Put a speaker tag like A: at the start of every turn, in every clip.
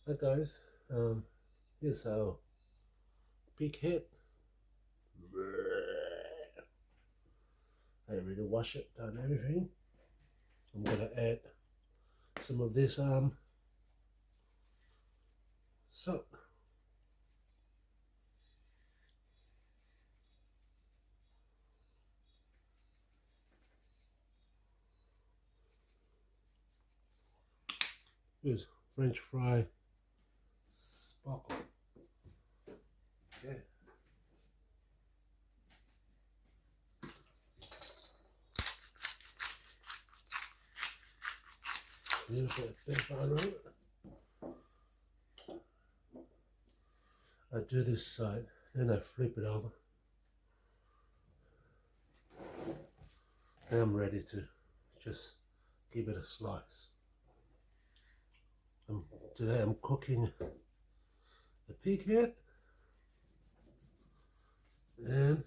A: Hi guys, here's our PigHead. I already washed it, done everything. I'm gonna add some of this salt. Here's French fry sparkle. Okay. A little bit of pepper on it. I do this side, then I flip it over. Now I'm ready to just give it a slice. Today I'm cooking the PigHead and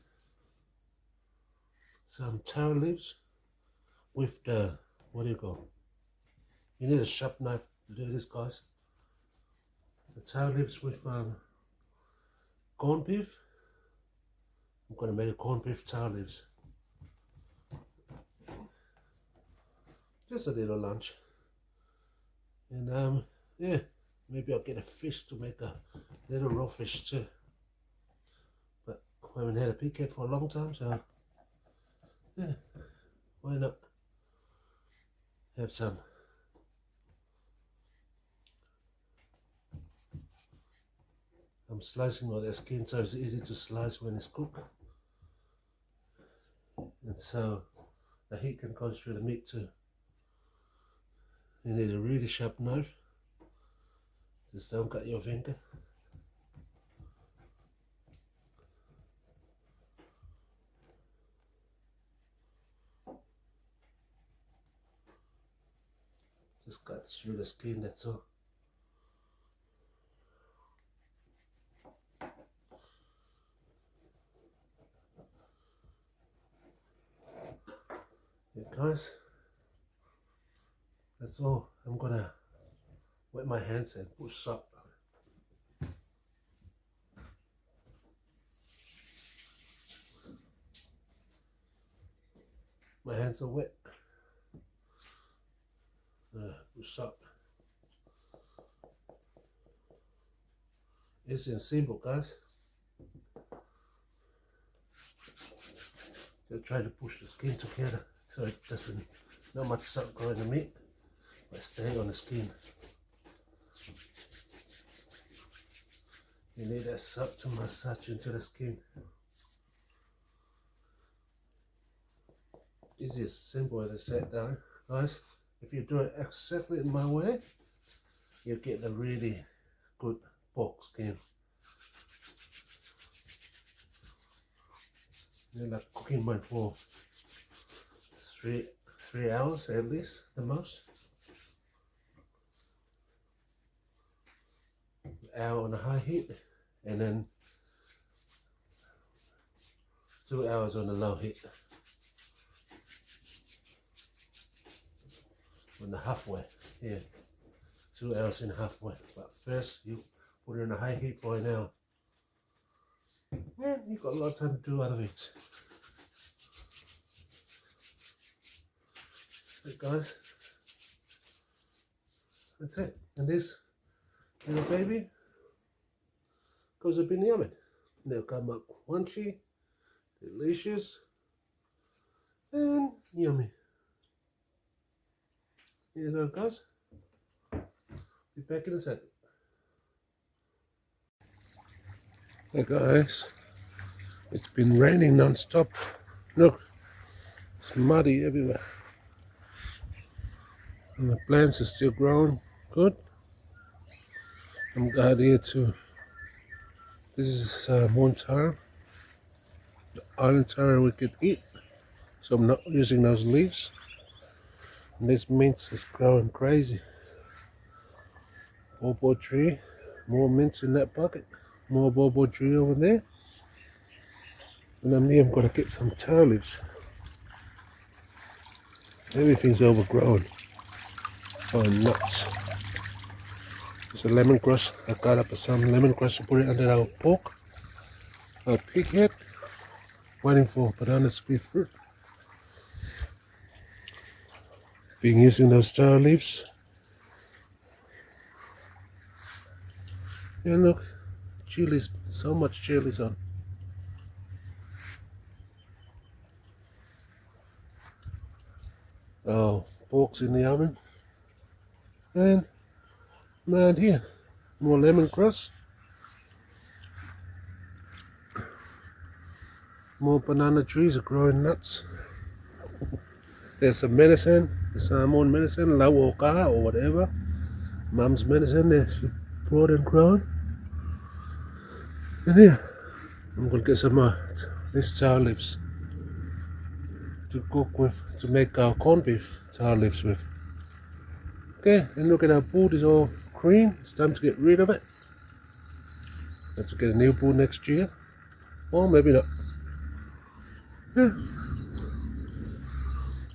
A: some taro leaves with the, what do you call? You need a sharp knife to do this, guys. The taro leaves with corned beef. I'm gonna make a corned beef taro leaves. Just a little lunch. And yeah, maybe I'll get a fish to make a little raw fish too. But I haven't had a PigHead for a long time, so yeah, why not have some. I'm slicing all the skin so it's easy to slice when it's cooked. And so the heat can go through the meat too. You need a really sharp knife. Just don't cut your finger. Just cut through the skin, that's all. Yeah, guys, that's all. I'm gonna wet my hands and put salt on it. My hands are wet. Put salt. It's simple, guys. Just try to push the skin together so it doesn't, not much salt go in the meat, but staying on the skin. You need that salt to massage into the skin. This is simple as I said, though, guys. If you do it exactly in my way, you'll get a really good pork skin. You're like cooking mine for three hours at least, the most. An hour on a high heat, and then 2 hours on a low heat. On the halfway, yeah, 2 hours in halfway. But first, you put it in a high heat for an hour. Yeah, you've got a lot of time to do other things. Hey guys, that's it. And this little baby goes up in the oven. They'll come up crunchy, delicious, and yummy. Here you go, guys. Be back in a second. Hey guys, it's been raining non-stop. Look, it's muddy everywhere. And the plants are still growing good. I'm glad here too. This is Samoan taro, the island taro we could eat. So I'm not using those leaves. And this mint is growing crazy. Bobo tree, more mint in that bucket. More bobo tree over there. And I'm here, I'm gonna get some taro leaves. Everything's overgrown. Oh, nuts. It's a lemongrass. I got up some lemongrass to put it under our pork. Our pig head. Waiting for banana sweet fruit. Been using those taro leaves. And look, chilies, so much chilies on. Oh, pork's in the oven. And man, here, more lemongrass. More banana trees are growing nuts. There's some medicine, the Samoan medicine, lauoka or whatever. Mum's medicine, there's brought and grown. And here, I'm gonna get some this taro leaves to cook with, to make our corned beef taro leaves with. Okay, and look at our board is all green. It's time to get rid of it. Let's get a new board next year. Or maybe not. Yeah.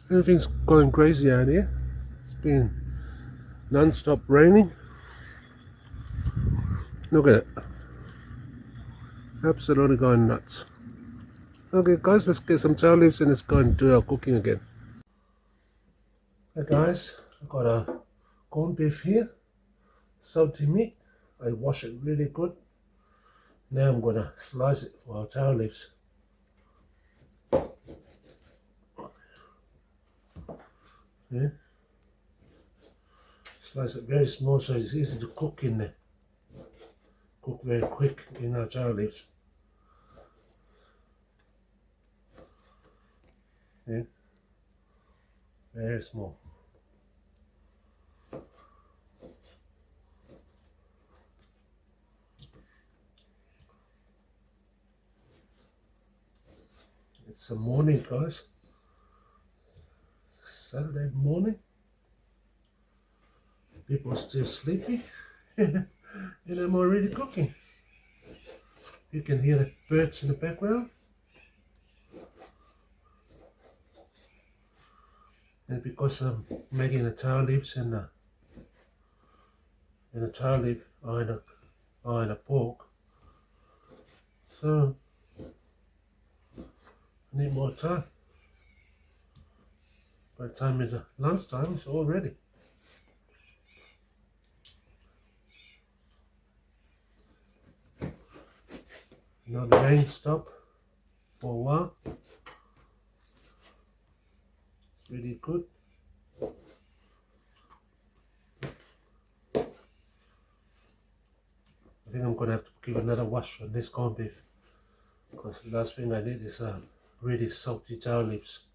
A: Everything's going crazy out here. It's been non-stop raining. Look at it. Absolutely going nuts. Okay guys, let's get some taro leaves and let's go and do our cooking again. Hey guys, I've got a corned beef here. Salty meat. I wash it really good. Now I'm gonna slice it for our taro leaves. Yeah. Slice it very small so it's easy to cook in there. Cook very quick in our taro leaves. Yeah. Very small. It's the morning guys. Saturday morning. People are still sleepy. And I'm already cooking. You can hear the birds in the background. And because I'm making the taro leaves and the taro leaf are in a pork, so I need more time. By the time it's lunchtime, it's all ready. Now the rain stopped for a while. It's really good. I think I'm going to have to give another wash on this corned beef because the last thing I need is really salty taro leaves.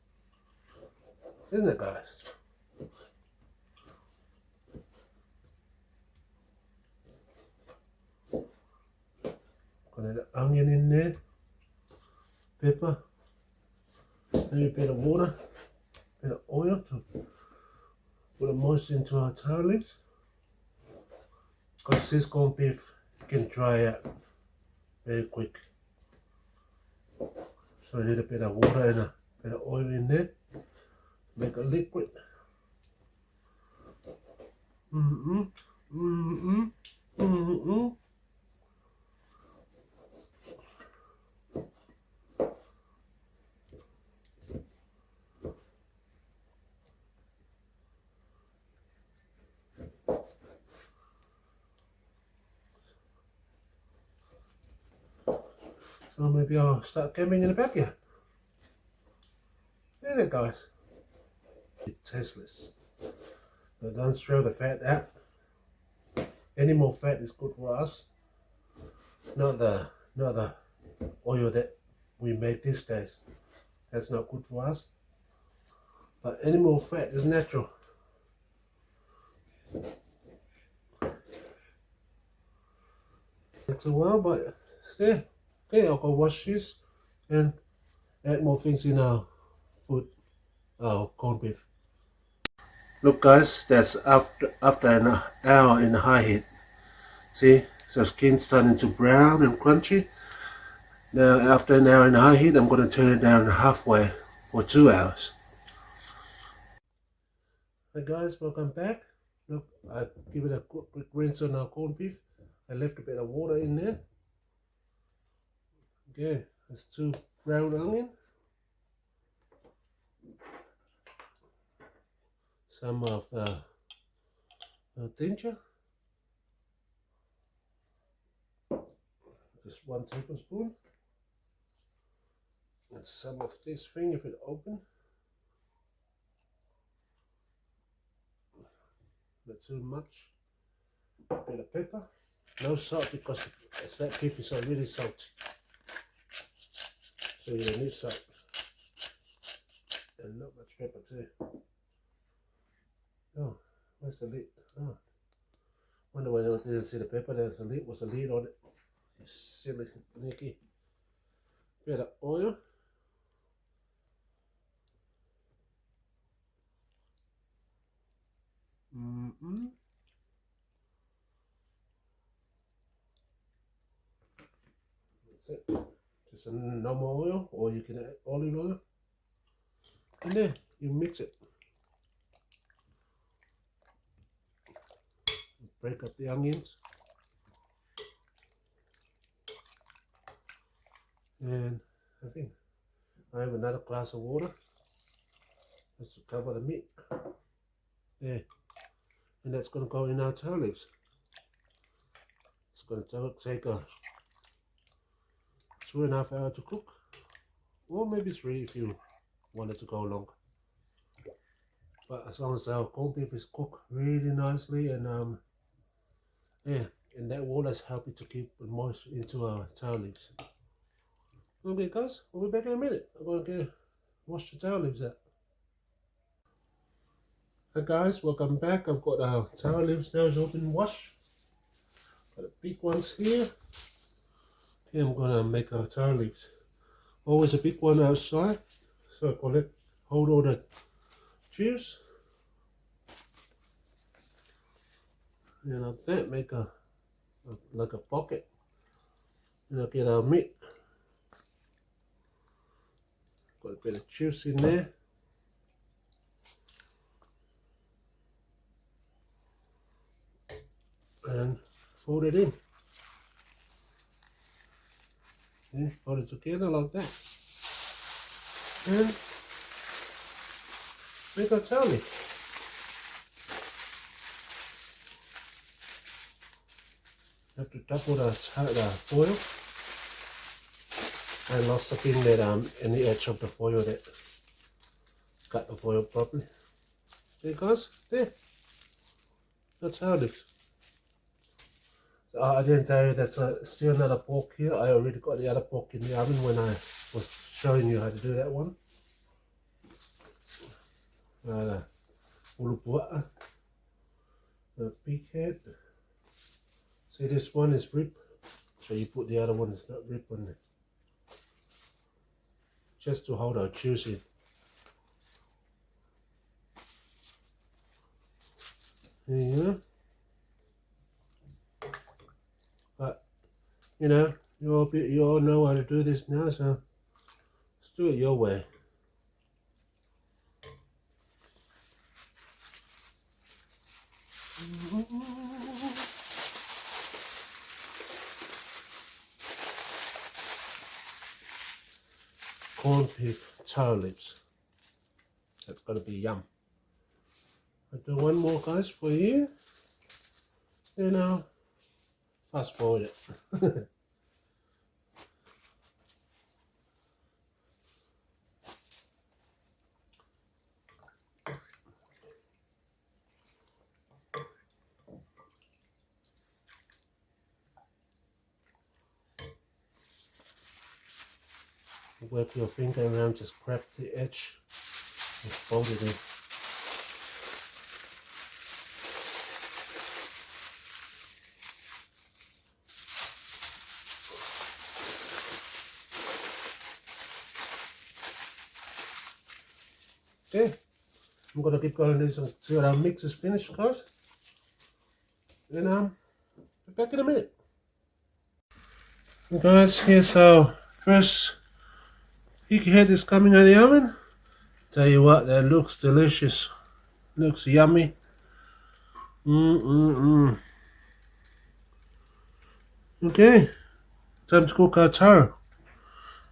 A: Isn't it guys? Got the onion in there, pepper, maybe a bit of water, a bit of oil to put a moisture into our taro leaves. Because this corned beef can dry out very quick. So I need a bit of water and a bit of oil in there. Make a liquid. So maybe I'll start camping in the backyard. There it goes. It's tasteless. But don't throw the fat out. Any more fat is good for us. Not the oil that we make these days. That's not good for us. But any more fat is natural. Takes a while, but still. Okay, I'll go wash this and add more things in our food, our corned beef. Look guys, that's after an hour in high heat. See, so skin's turning to brown and crunchy. Now after an hour in high heat, I'm going to turn it down halfway for 2 hours. Hi guys, welcome back. Look, I give it a quick rinse on our corned beef. I left a bit of water in there. Okay, there's 2 ground onion, some of ginger, just 1 tablespoon, and some of this thing if it open. Not too much. A bit of pepper. No salt because that beef is already salty. So you don't need salt. And not much pepper too. Oh, where's the lid? Oh. Wonder why I didn't see the pepper. There's a lid. Was a lid on it. You silly Nicky. Bit of oil. That's it. Just a normal oil, or you can add olive oil. And then you mix it. Break up the onions. And I think I have another glass of water just to cover the meat. There. And that's going to go in our taro leaves. It's going to take a 2.5 hours to cook, or maybe 3 if you want it to go longer. But as long as our corned beef is cooked really nicely, and yeah, and that water is helping to keep the moisture into our taro leaves. Okay guys, we'll be back in a minute. I'm going to wash the taro leaves out. Hi guys, welcome back. I've got our taro leaves now is open and washed. Got the big ones here. Okay, I'm going to make our taro leaves. Always a big one outside, so I hold all the juice. And like that, make like a pocket. And I'll get our meat. Got a bit of juice in there. And fold it in. Yeah, fold it together like that. And make a taro leaf. Have to double the foil. I lost the thing that in the edge of the foil that cut the foil properly. There guys, there. That's how it is. So I didn't tell you there's still another pork here. I already got the other pork in the oven when I was showing you how to do that one. Pua'a, the PigHead. See, this one is rib, so you put the other one is not rib on it. Just to hold our juice in. There you go. But you know, you all know how to do this now, so let's do it your way. Corned beef taro leaves. That's gonna be yum. I'll do one more guys for you. Then I'll fast forward it. Work your finger around, just grab the edge and fold it in. Okay, I'm gonna keep going this until our mix is finished, guys. And be back in a minute. And guys, here's our first PigHead is coming out of the oven. Tell you what, that looks delicious. Looks yummy. Okay, time to cook our taro.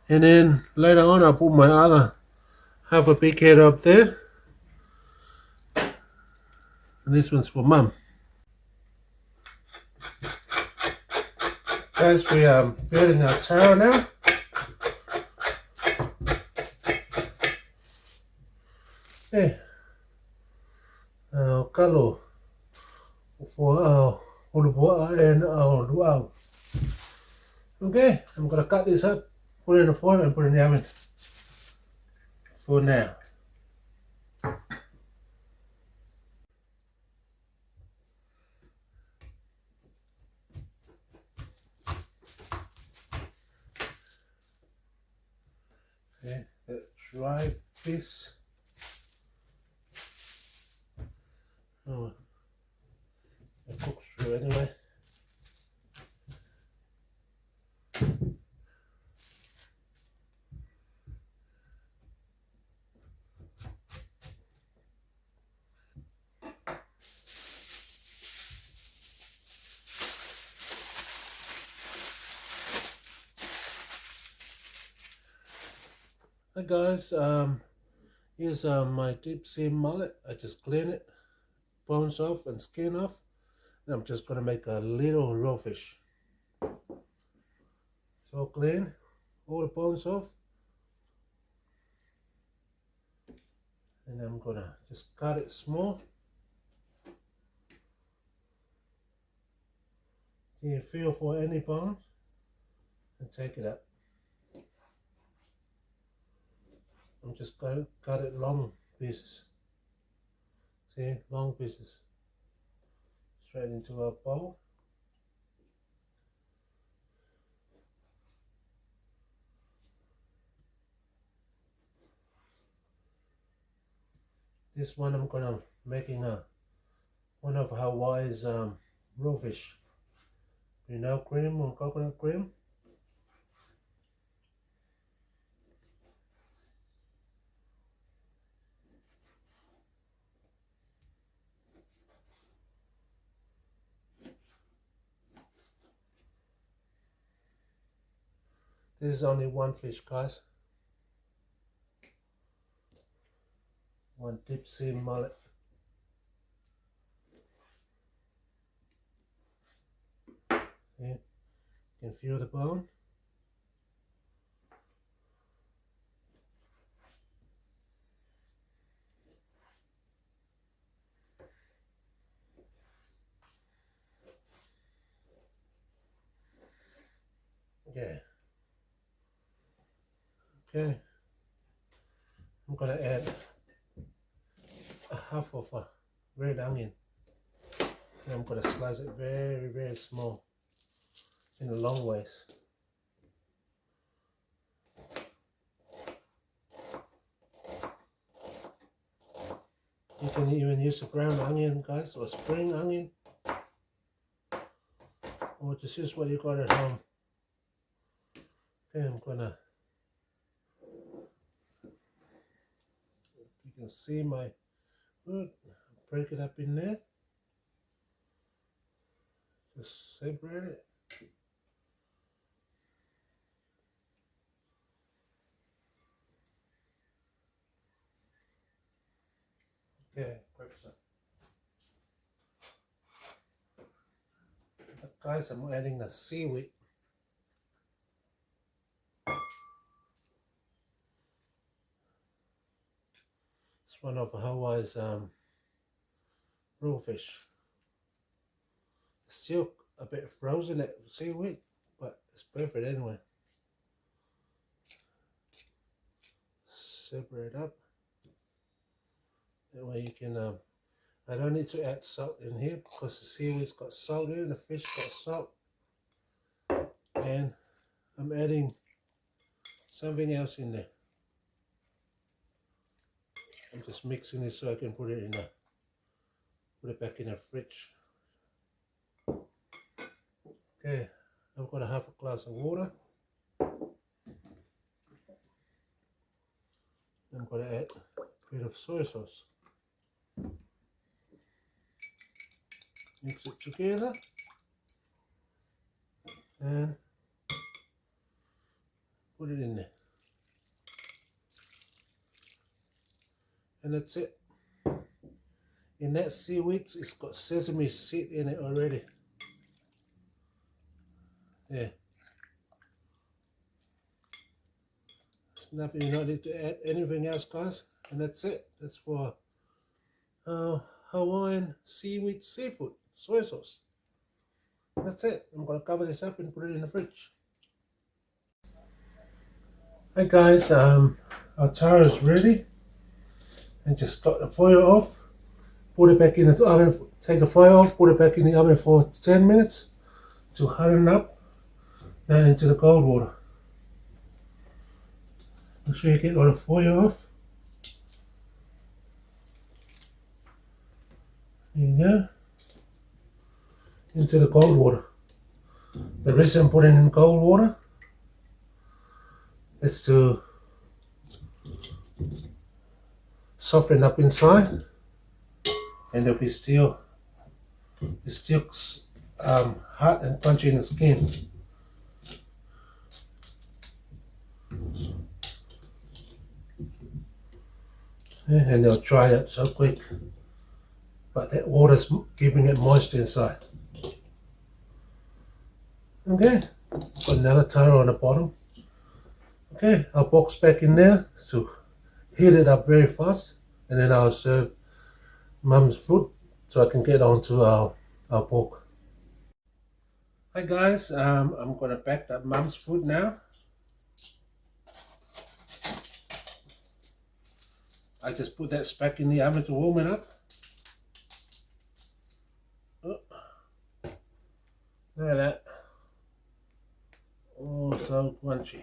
A: And then later on I'll put my other half a PigHead up there. And this one's for Mum. Guys, we are building our taro now. Hey, kalo for our Pua'a and our luau. Okay, I'm gonna cut this up, put it in the foil and put it in the oven for now. Okay, let's dry this. Oh, it cooks through anyway. Hi guys, here's my deep sea mullet. I just clean it, bones off and skin off. And I'm just gonna make a little raw fish. So clean, all the bones off. And I'm gonna just cut it small. You feel for any bones and take it out. I'm just gonna cut it long pieces. See, long pieces. Straight into a bowl. This one I'm gonna making one of Hawaii's raw fish. You know, cream or coconut cream. This is only one fish, guys. One deep sea mullet. See, you can feel the bone. Yeah. Okay. I'm gonna add a half of a red onion. And I'm gonna slice it very, very small in the long ways. You can even use a brown onion, guys, or spring onion, or just use what you got at home. Okay, I'm gonna, you can see my wood, break it up in there, just separate it. Okay, quick some. Guys, I'm adding the seaweed. It's one of Hawaii's raw fish. It's still a bit frozen, that seaweed, but it's perfect anyway. Separate it up. That way you can, I don't need to add salt in here because the seaweed's got salt in it, the fish got salt. And I'm adding something else in there. I'm just mixing this so I can put it back in the fridge. Okay, I've got a half a glass of water. I'm going to add a bit of soy sauce. Mix it together and put it in there. And that's it. In that seaweed, it's got sesame seed in it already. Yeah. There's nothing, you don't need to add anything else, guys. And that's it. That's for Hawaiian seaweed seafood soy sauce. That's it. I'm going to cover this up and put it in the fridge. Hey guys, our taro is ready. And just got the foil off. Put it back in the oven. Take the foil off. Put it back in the oven for 10 minutes to harden up. Then into the cold water. Make sure you get all the foil off. There you go. Into the cold water. The reason I'm putting in cold water is to soften up inside, and it'll be still hot and crunchy in the skin. And they'll dry up so quick, but that water's keeping it moist inside. Okay, put another taro on the bottom. Okay, I'll box back in there to heat it up very fast, and then I'll serve Mum's food so I can get on to our pork. Hi guys, I'm gonna pack up Mum's food now. I just put that back in the oven to warm it up. Oh, look at that. Oh, so crunchy.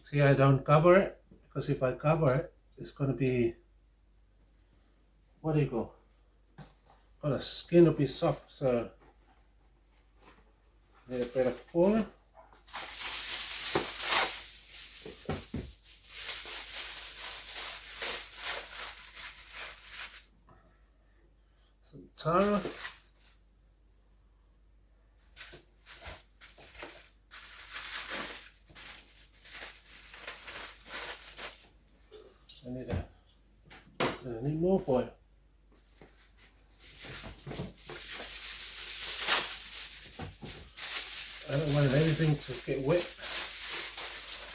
A: See, I don't cover it, because if I cover it, it's going to be, what do you call? Oh, the skin will be soft, so a bit of foil. Some taro. I need more foil. I don't want anything to get wet,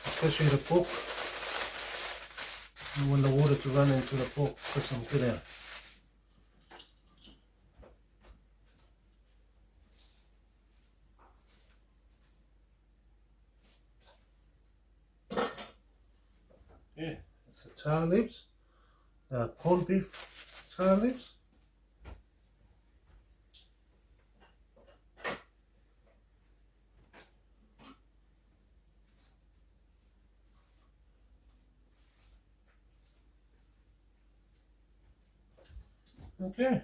A: especially the pork. I want the water to run into the pork for some good out. Yeah, it's the taro leaves. Corned beef taro leaves. Okay.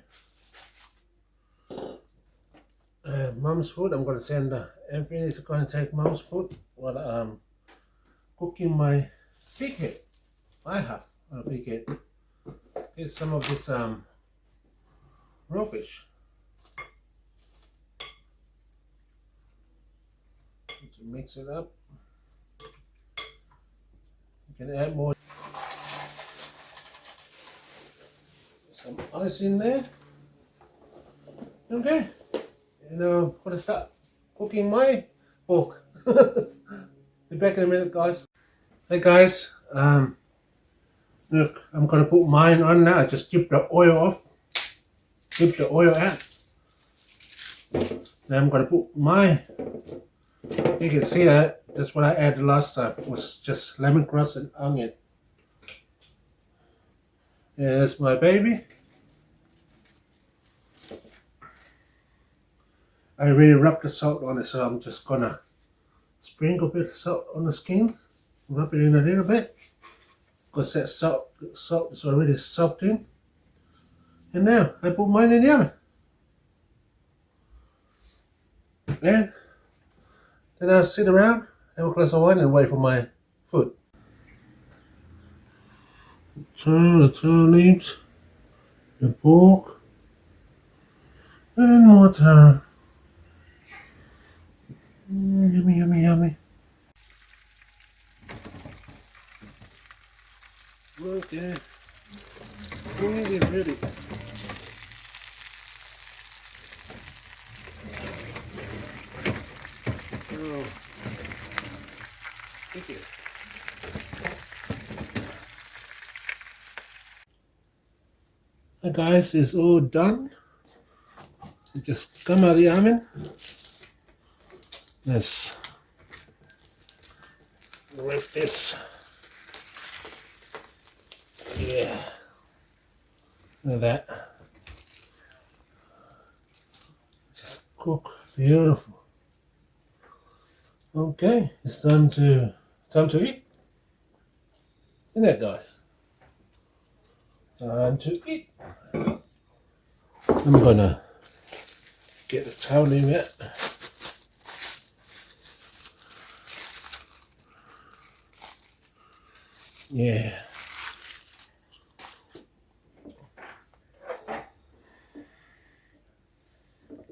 A: Mum's food. I'm going to send Anthony is going to take Mum's food while I'm cooking my PigHead. I have a PigHead. Here's some of this raw fish. To mix it up. You can add more. Some ice in there. Okay. And I'm going to start cooking my pork. Be back in a minute, guys. Hey guys. Look, I'm going to put mine on now. I just dip the oil off. Dip the oil out. Now I'm going to put my, you can see that's what I added last time. It was just lemongrass and onion. Yeah, that's my baby. I really rubbed the salt on it, so I'm just going to sprinkle a bit of salt on the skin. Rub it in a little bit. Because that salt is already soaked in. And now I put mine in the oven. And then I'll sit around, have a glass of wine and wait for my food. The taro leaves, the pork, And more taro. Yummy, yummy, yummy. Okay. Really, really. Oh, sticky. Hey guys, it's all done. It just come out of the oven. Let's rip this. Yeah. Look at that. Just cook. Beautiful. Okay, it's time to eat. Isn't it, guys? Time to eat. I'm gonna get the towel in it. Yeah.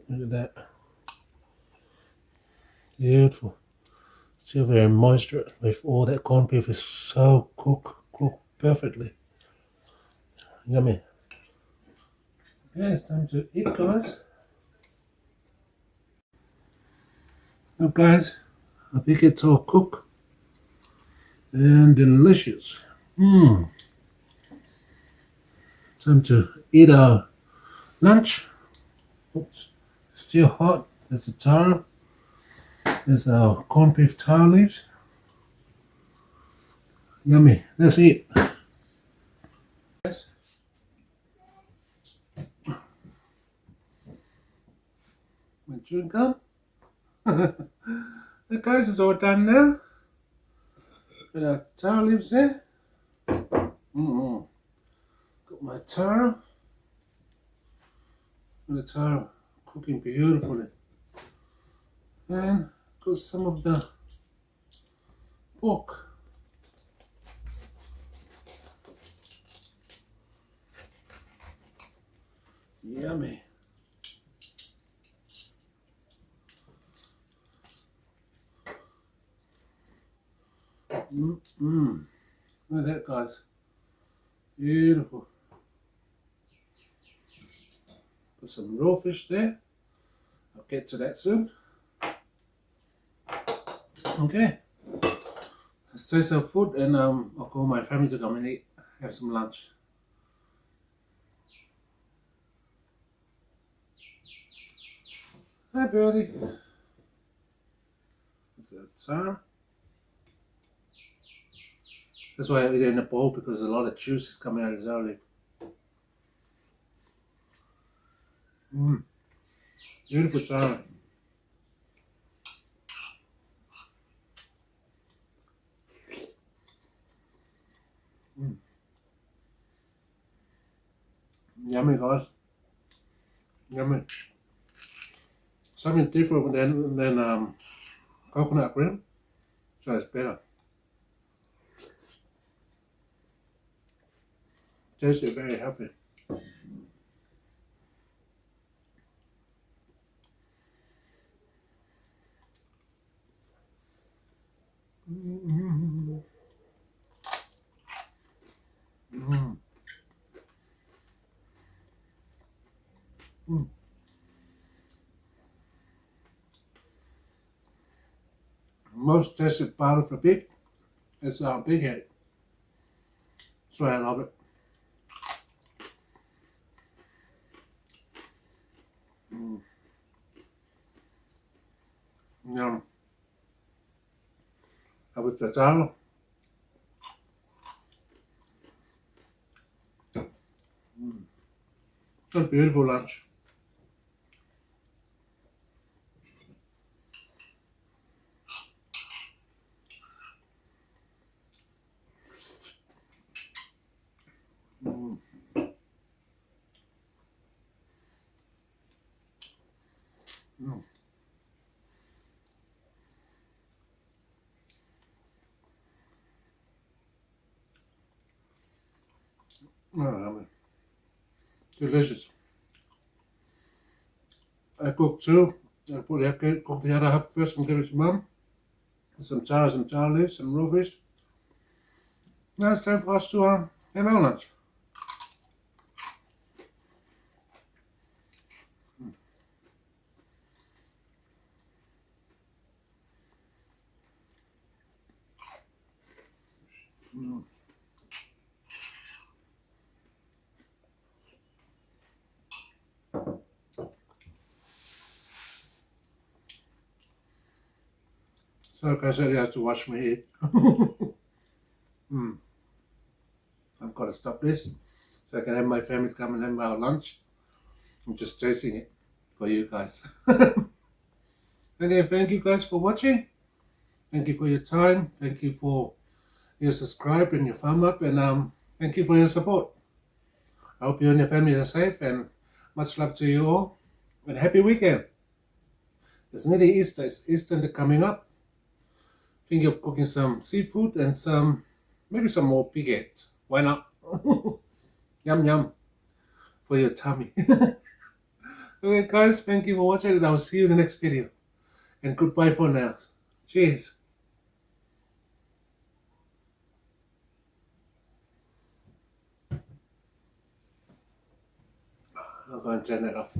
A: Look at that. Beautiful. Still very moisture with all that corned beef is so cooked perfectly. Yummy. Okay, it's time to eat, guys. Now, guys, I think it's all cooked and delicious. Mmm. Time to eat our lunch. Oops. Still hot. There's the taro. There's our corned beef taro leaves. Yummy. Let's eat. Yes. My chewing gum. The guys, it's all done now. Got our taro leaves there. Mm-hmm. Got my taro. And the taro cooking beautifully. And got some of the pork. Yummy. Mmm. Look at that, guys. Beautiful. Put some raw fish there. I'll get to that soon. Okay. Let's taste our food and I'll call my family to come and eat. Have some lunch. Hi, Birdie. It's a taro. That's why I eat it in a bowl because a lot of juice is coming out of his olive. Mmm. Beautiful taro. Mm. Yummy, guys. Yummy. Something different than coconut cream, so it's better. Tastes it very healthy. Mm. Mm. Mm. Most tasted part of the pig is our PigHead. That's why I love it. Mm. Yum. And with the taro. Mm. It's a beautiful lunch. Mm. Mm. Oh, yummy. Delicious. I cooked too. I cooked the other half first and give it to Mum. Some char leaves, some raw fish. Now it's time for us to have our lunch. So like I said, you have to watch me eat. I've got to stop this so I can have my family come and have our lunch. I'm just tasting it for you guys. Again, thank you guys for watching. Thank you for your time. Thank you for your subscribe and your thumb up, and thank you for your support. I hope you and your family are safe, and much love to you all. And happy weekend. It's nearly Easter. It's Easter coming up. Thinking of cooking some seafood and maybe some more PigHeads. Why not? Yum yum for your tummy. Okay guys, thank you for watching, and I will see you in the next video. And goodbye for now. Cheers. I'll go and turn that off.